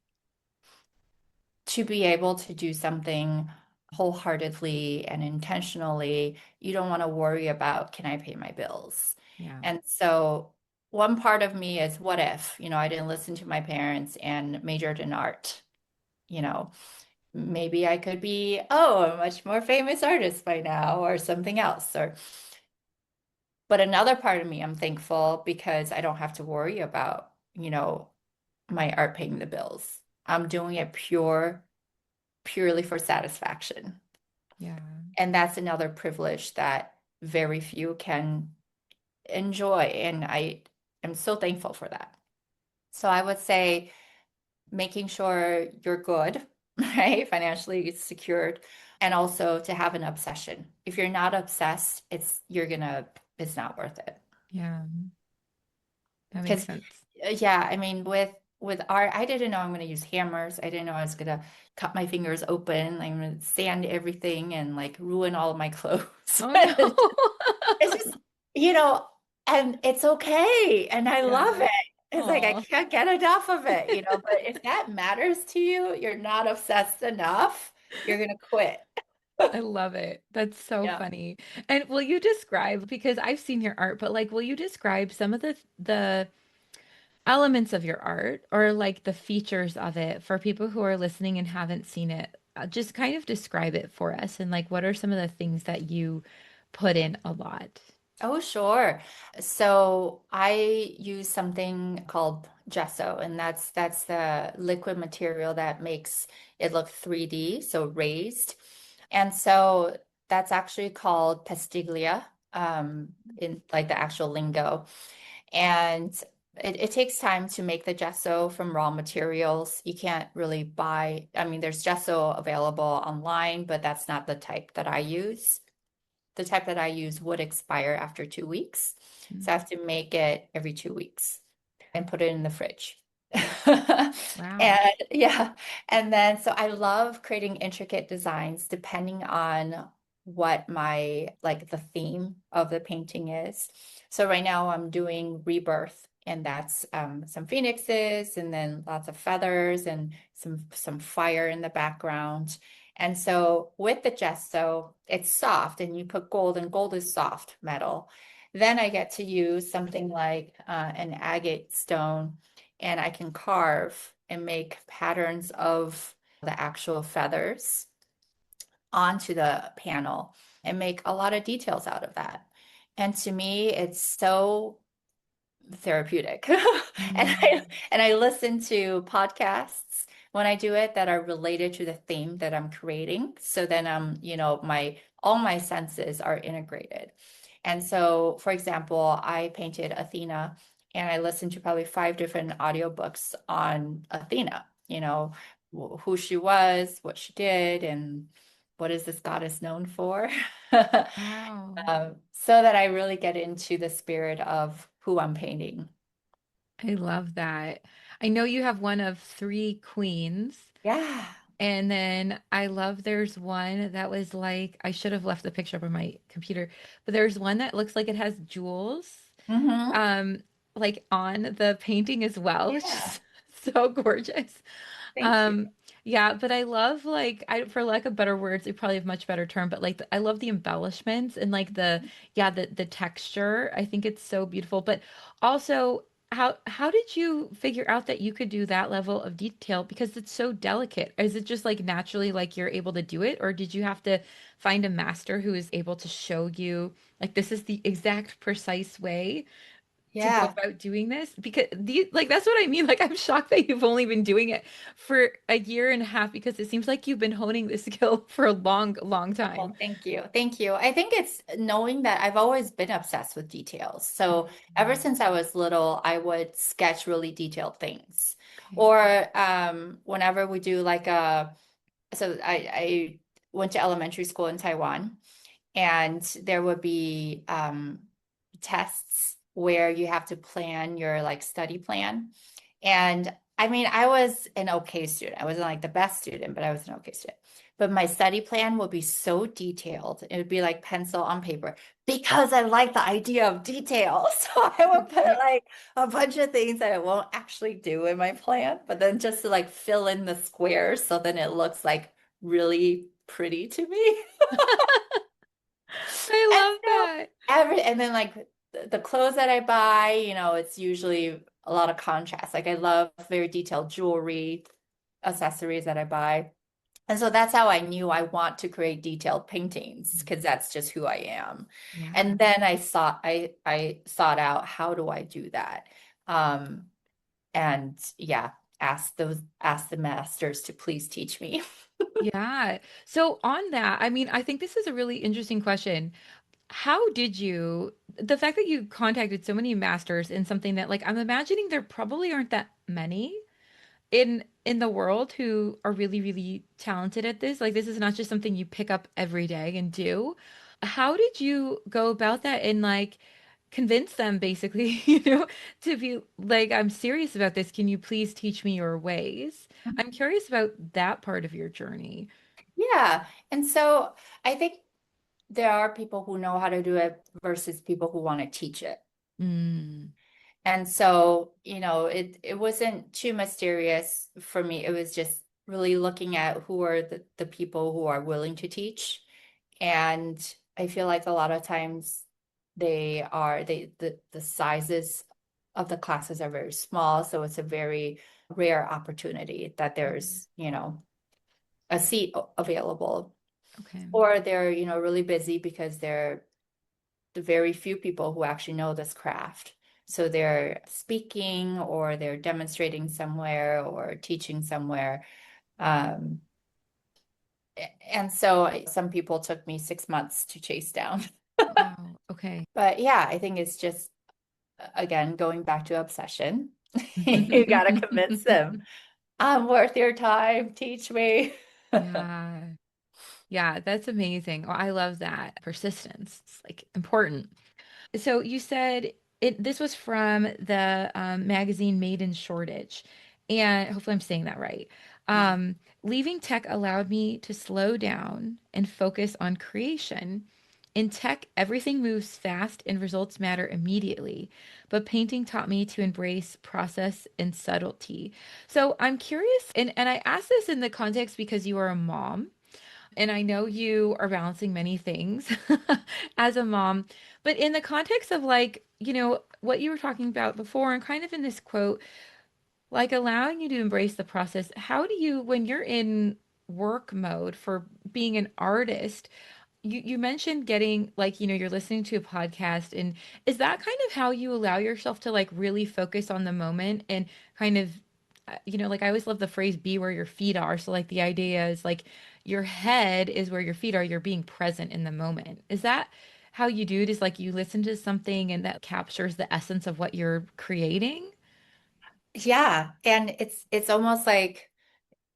to be able to do something wholeheartedly and intentionally, you don't want to worry about, can I pay my bills? Yeah. And so one part of me is, what if, I didn't listen to my parents and majored in art, you know? Maybe I could be, a much more famous artist by now or something else. But another part of me, I'm thankful because I don't have to worry about, my art paying the bills. I'm doing it purely for satisfaction. Yeah. And that's another privilege that very few can enjoy. And I am so thankful for that. So I would say making sure you're good, right? Financially secured, and also to have an obsession. If you're not obsessed, it's not worth it. Yeah. That makes Because sense. yeah, I mean with art, I didn't know I'm going to use hammers. I didn't know I was going to cut my fingers open. I'm going to sand everything and like ruin all of my clothes. Oh no. It's just, you know, and it's okay. And I love Yeah. it. It's like I Oh, can't get enough of it. But if that matters to you, you're not obsessed enough, you're gonna quit. I love it. That's so Yeah. funny. And will you describe, because I've seen your art, but like, will you describe some of the elements of your art or like the features of it for people who are listening and haven't seen it? Just kind of describe it for us and like, what are some of the things that you put in a lot? Oh, sure. So I use something called gesso, and that's the liquid material that makes it look 3D, so raised. And so that's actually called pastiglia, in like the actual lingo. And it takes time to make the gesso from raw materials. You can't really buy, I mean, there's gesso available online, but that's not the type that I use. The type that I use would expire after 2 weeks. Mm. So I have to make it every 2 weeks and put it in the fridge. Wow. And yeah, and then so I love creating intricate designs depending on what my like the theme of the painting is. So right now I'm doing rebirth, and that's some phoenixes and then lots of feathers and some fire in the background. And so with the gesso, it's soft and you put gold, and gold is soft metal. Then I get to use something like an agate stone, and I can carve and make patterns of the actual feathers onto the panel and make a lot of details out of that. And to me, it's so therapeutic. Mm. And I listen to podcasts when I do it that are related to the theme that I'm creating. So then my all my senses are integrated. And so, for example, I painted Athena and I listened to probably five different audiobooks on Athena, who she was, what she did, and what is this goddess known for? Wow. So that I really get into the spirit of who I'm painting. I love that. I know you have one of three queens. Yeah. And then I love there's one that was like, I should have left the picture up on my computer, but there's one that looks like it has jewels, Hmm. um, like on the painting as well, which Yeah. is so gorgeous. Thank you. Um, yeah, but I love like for lack of better words, it probably have much better term, but like I love the embellishments and like the texture. I think it's so beautiful. But also, how did you figure out that you could do that level of detail because it's so delicate? Is it just like naturally like you're able to do it, or did you have to find a master who is able to show you like this is the exact precise way to go Yeah. about doing this because like that's what I mean. Like I'm shocked that you've only been doing it for a year and a half because it seems like you've been honing this skill for a long, long time. Well, thank you. Thank you. I think it's knowing that I've always been obsessed with details. So ever Mhm. since I was little, I would sketch really detailed things. Okay. Or whenever we do like I went to elementary school in Taiwan. And there would be tests where you have to plan your like study plan. And I mean, I was an okay student. I wasn't like the best student, but I was an okay student. But my study plan would be so detailed. It would be like pencil on paper because I like the idea of detail. So I would put like a bunch of things that I won't actually do in my plan, but then just to like fill in the squares so then it looks like really pretty to me. I And love so that. and then like the clothes that I buy, it's usually a lot of contrast. Like I love very detailed jewelry, accessories that I buy. And so that's how I knew I want to create detailed paintings because that's just who I am. Yeah. And then I sought out how do I do that? Um, and yeah, ask the masters to please teach me. Yeah. So on that, I mean, I think this is a really interesting question. How did the fact that you contacted so many masters in something that like I'm imagining there probably aren't that many in the world who are really, really talented at this. Like this is not just something you pick up every day and do. How did you go about that and like convince them basically, to be like, I'm serious about this. Can you please teach me your ways? I'm curious about that part of your journey. Yeah. And so I think there are people who know how to do it versus people who want to teach it. Mm, And so, it wasn't too mysterious for me. It was just really looking at who are the people who are willing to teach. And I feel like a lot of times the sizes of the classes are very small. So it's a very rare opportunity that there's, a seat available. okay. Or they're, really busy because they're the very few people who actually know this craft. So they're speaking or they're demonstrating somewhere or teaching somewhere. Um, and so some people took me 6 months to chase down. Wow. Okay. But yeah, I think it's just, again, going back to obsession. You got to convince them, I'm worth your time. Teach me. Yeah. Yeah, that's amazing. Oh, I love that. Persistence. It's like important. So you said this was from the magazine Made in Shortage, and hopefully I'm saying that right. Yeah. Leaving tech allowed me to slow down and focus on creation. In tech, everything moves fast and results matter immediately, but painting taught me to embrace process and subtlety. So I'm curious, and I ask this in the context because you are a mom. And I know you are balancing many things as a mom, but in the context of like, what you were talking about before and kind of in this quote, like allowing you to embrace the process, how do you, when you're in work mode for being an artist, you mentioned getting like, you're listening to a podcast, and is that kind of how you allow yourself to like really focus on the moment and kind of like I always love the phrase be where your feet are. So like the idea is like your head is where your feet are, you're being present in the moment. Is that how you do it? Is like you listen to something and that captures the essence of what you're creating? Yeah, and it's almost like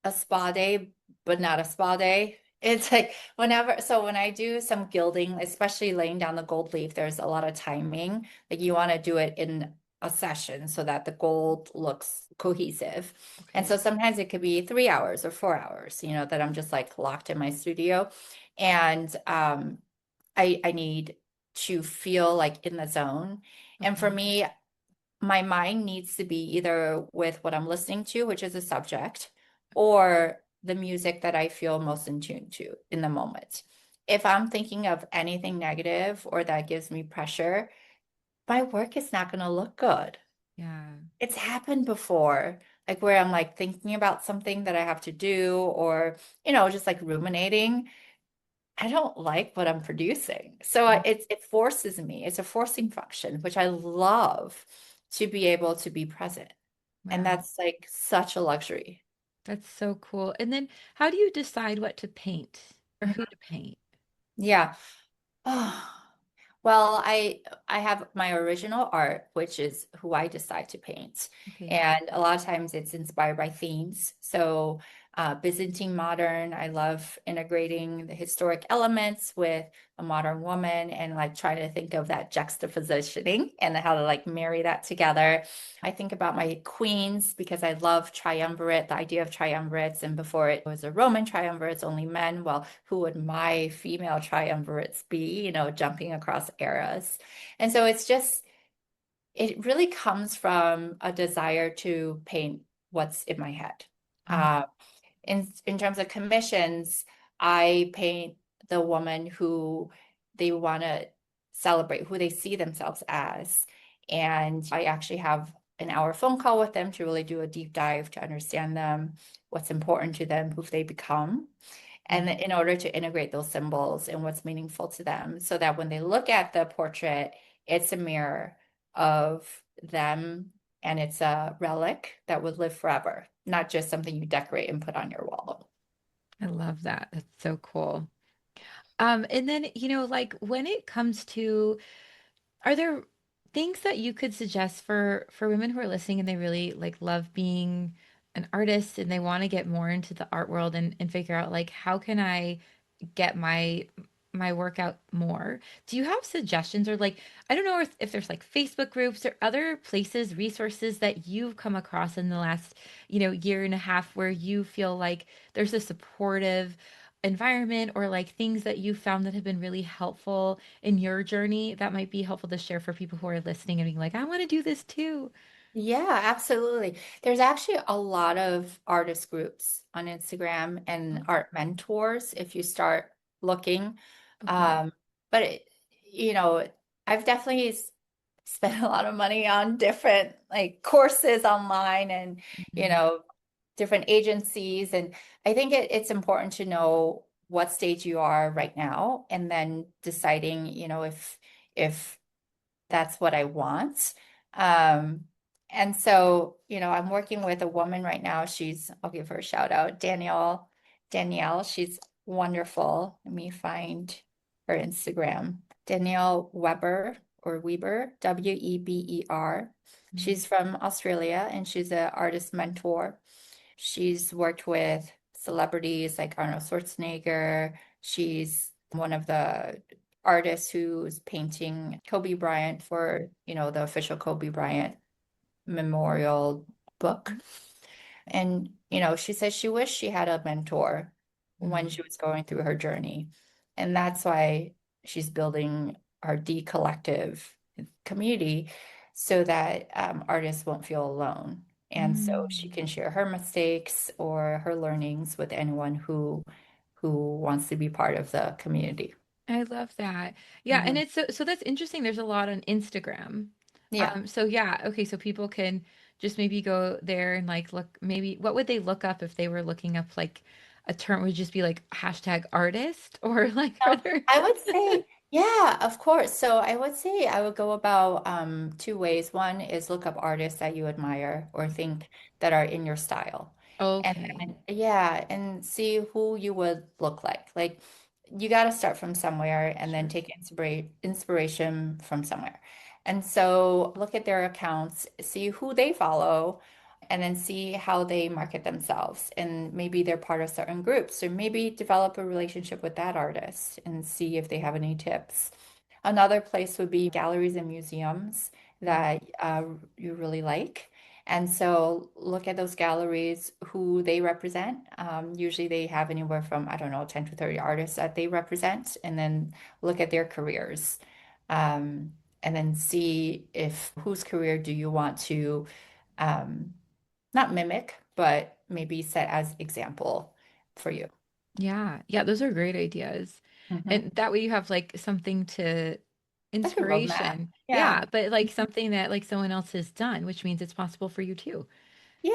a spa day, but not a spa day. It's like so when I do some gilding, especially laying down the gold leaf, there's a lot of timing. Like you want to do it in a session so that the gold looks cohesive. And Okay. so sometimes it could be 3 hours or 4 hours, that I'm just like locked in my studio. And I need to feel like in the zone. And for Okay. me, my mind needs to be either with what I'm listening to, which is a subject, or the music that I feel most in tune to in the moment. If I'm thinking of anything negative or that gives me pressure, my work is not going to look good. Yeah. It's happened before, like where I'm like thinking about something that I have to do or, just like ruminating. I don't like what I'm producing. So it forces me. It's a forcing function, which I love to be able to be present. And Wow. that's like such a luxury. That's so cool. And then how do you decide what to paint or who Mhm. to paint? Yeah. Oh, well, I have my original art, which is who I decide to paint. Okay. And a lot of times it's inspired by themes. So Byzantine modern, I love integrating the historic elements with a modern woman and like trying to think of that juxtapositioning and how to like marry that together. I think about my queens because I love triumvirate, the idea of triumvirates. And before it was a Roman triumvirates, only men. Well, who would my female triumvirates be, jumping across eras? And so it really comes from a desire to paint what's in my head. Oh, Uh, in terms of commissions, I paint the woman who they want to celebrate, who they see themselves as. And I actually have an hour phone call with them to really do a deep dive to understand them, what's important to them, who they become. And in order to integrate those symbols and what's meaningful to them, so that when they look at the portrait, it's a mirror of them and it's a relic that would live forever, not just something you decorate and put on your wall. I love that. That's so cool. And then, like when it comes to, are there things that you could suggest for women who are listening and they really like love being an artist and they want to get more into the art world and figure out like how can I get my work out more? Do you have suggestions or like I don't know if there's like Facebook groups or other places, resources that you've come across in the last, year and a half where you feel like there's a supportive environment or like things that you found that have been really helpful in your journey that might be helpful to share for people who are listening and being like, I want to do this too. Yeah, absolutely. There's actually a lot of artist groups on Instagram and Okay. art mentors if you start looking. Okay. Um, but I've definitely spent a lot of money on different like courses online and you Mhm. know different agencies. And I think it's important to know what stage you are right now and then deciding, if that's what I want. Um, and so, I'm working with a woman right now. I'll give her a shout out, Danielle. Danielle, she's wonderful. Let me find her Instagram. Danielle Weber or Weber, Weber. Mhm. She's from Australia and she's an artist mentor. She's worked with celebrities like Arnold Schwarzenegger. She's one of the artists who's painting Kobe Bryant for, the official Kobe Bryant memorial book. And, she says she wished she had a mentor when Mhm. she was going through her journey. And that's why she's building our D collective community so that artists won't feel alone. And so she Mm. can share her mistakes or her learnings with anyone who wants to be part of the community. I love that. Yeah, and Mhm. it's so that's interesting. There's a lot on Instagram. Yeah. So yeah, okay, so people can just maybe go there and like look maybe what would they look up if they were looking up like a term would just be like hashtag artist or like are No, there? I would say, yeah, of course. So I would say I would go about two ways. One is look up artists that you admire or think that are in your style. And Okay, then, yeah, and see who you would look like. Like you got to start from somewhere and then sure. take inspiration from somewhere. And so look at their accounts, see who they follow, and then see how they market themselves. And maybe they're part of certain groups. So maybe develop a relationship with that artist and see if they have any tips. Another place would be galleries and museums Mm. that you really like. And so look at those galleries, who they represent. Usually they have anywhere from, I don't know, 10 to 30 artists that they represent, and then look at their careers. Um, and then see if whose career do you want to um, not mimic, but maybe set as example for you. Yeah, yeah, those are great ideas. Hmm. And that way you have like something to Like a roadmap. inspiration. Yeah. Yeah, but like something that like someone else has done, which means it's possible for you too.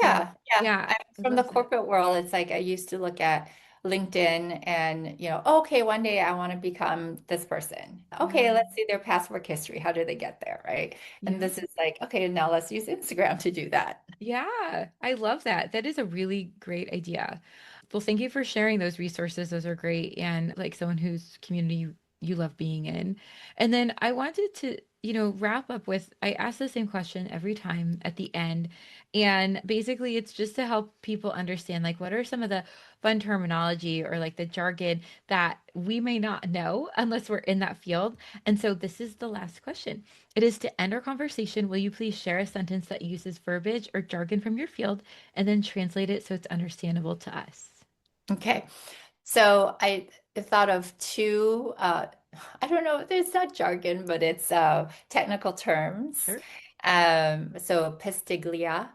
So, Yeah. Yeah. yeah, I From the love that. corporate world, it's like I used to look at LinkedIn and, okay, one day I want to become this person. Okay, Yeah. let's see their past work history. How did they get there? Right. And Yeah. this is like, okay, now let's use Instagram to do that. Yeah, I love that. That is a really great idea. Well, thank you for sharing those resources. Those are great. And like someone whose community you love being in. And then I wanted to, wrap up with I ask the same question every time at the end. And basically, it's just to help people understand like what are some of the fun terminology or like the jargon that we may not know unless we're in that field. And so this is the last question. It is to end our conversation. Will you please share a sentence that uses verbiage or jargon from your field and then translate it so it's understandable to us? Okay. So I thought of two, I don't know, it's not jargon, but it's technical terms. Sure. So pistiglia,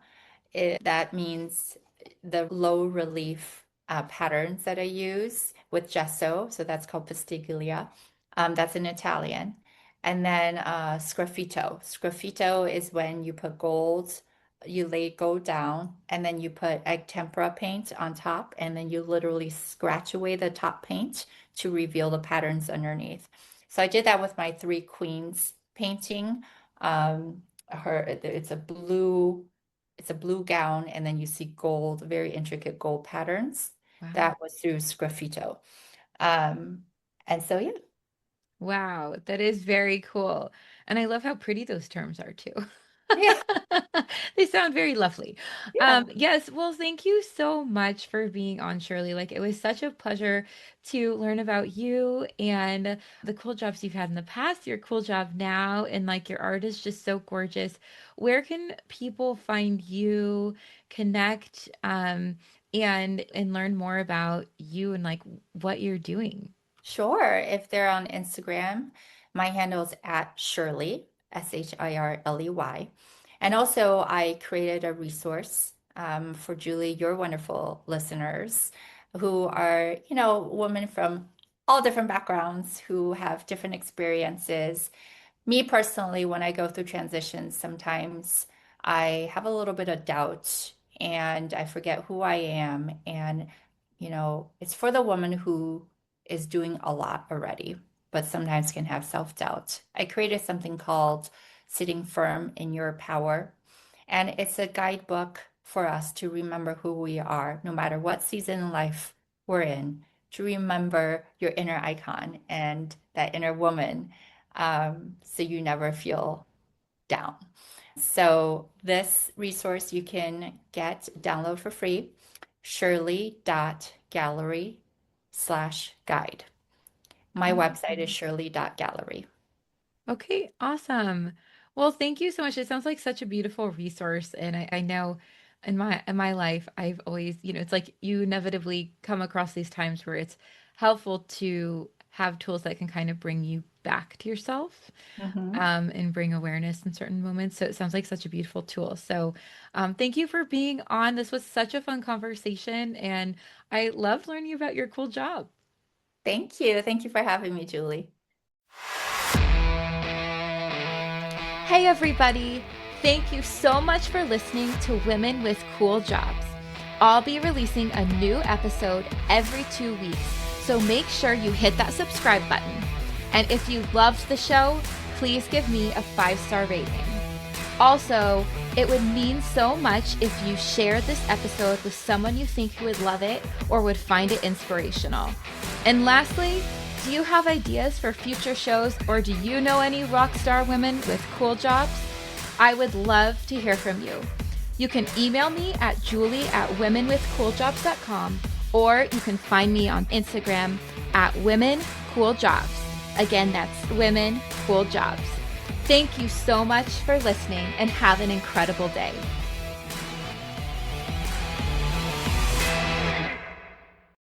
that means the low relief patterns that I use with gesso. So that's called pistiglia. That's in Italian. And then sgraffito. Sgraffito is when you put gold, you lay gold down, and then you put egg tempera paint on top, and then you literally scratch away the top paint to reveal the patterns underneath. So I did that with my Three Queens painting. It's a blue gown, and then you see gold, very intricate gold patterns. Wow. That was through sgraffito. Um, and so yeah, Wow, that is very cool. And I love how pretty those terms are too. yeah, They sound very lovely. yeah. Yes, well, thank you so much for being on, Shirley. Like, it was such a pleasure to learn about you and the cool jobs you've had in the past, your cool job now, and like your art is just so gorgeous. Where can people find you, connect, and learn more about you and like what you're doing? Sure. If they're on Instagram, my handle is at Shirley, Shirley. And also, I created a resource for Julie, your wonderful listeners, who are, women from all different backgrounds who have different experiences. Me personally, when I go through transitions, sometimes I have a little bit of doubt and I forget who I am. And, it's for the woman who is doing a lot already, but sometimes can have self-doubt. I created something called Sitting Firm in Your Power, and it's a guidebook for us to remember who we are, no matter what season in life we're in, to remember your inner icon and that inner woman, so you never feel down. So this resource you can download for free, shirley.gallery/guide. My website is Awesome. shirley.gallery. Okay, awesome. Well, thank you so much. It sounds like such a beautiful resource. And I know in my life, I've always, it's like you inevitably come across these times where it's helpful to have tools that can kind of bring you back to yourself, Mhm. and bring awareness in certain moments. So it sounds like such a beautiful tool. So thank you for being on. This was such a fun conversation, and I loved learning about your cool job. Thank you. Thank you for having me, Julie. Hey, everybody. Thank you so much for listening to Women with Cool Jobs. I'll be releasing a new episode every 2 weeks, so make sure you hit that subscribe button. And if you loved the show, please give me a 5-star rating. Also, it would mean so much if you shared this episode with someone you think who would love it or would find it inspirational. And lastly, do you have ideas for future shows, or do you know any rock star women with cool jobs? I would love to hear from you. You can email me at julie@womenwithcooljobs.com, or you can find me on Instagram at womencooljobs. Again, that's Women Cool Jobs. Thank you so much for listening, and have an incredible day.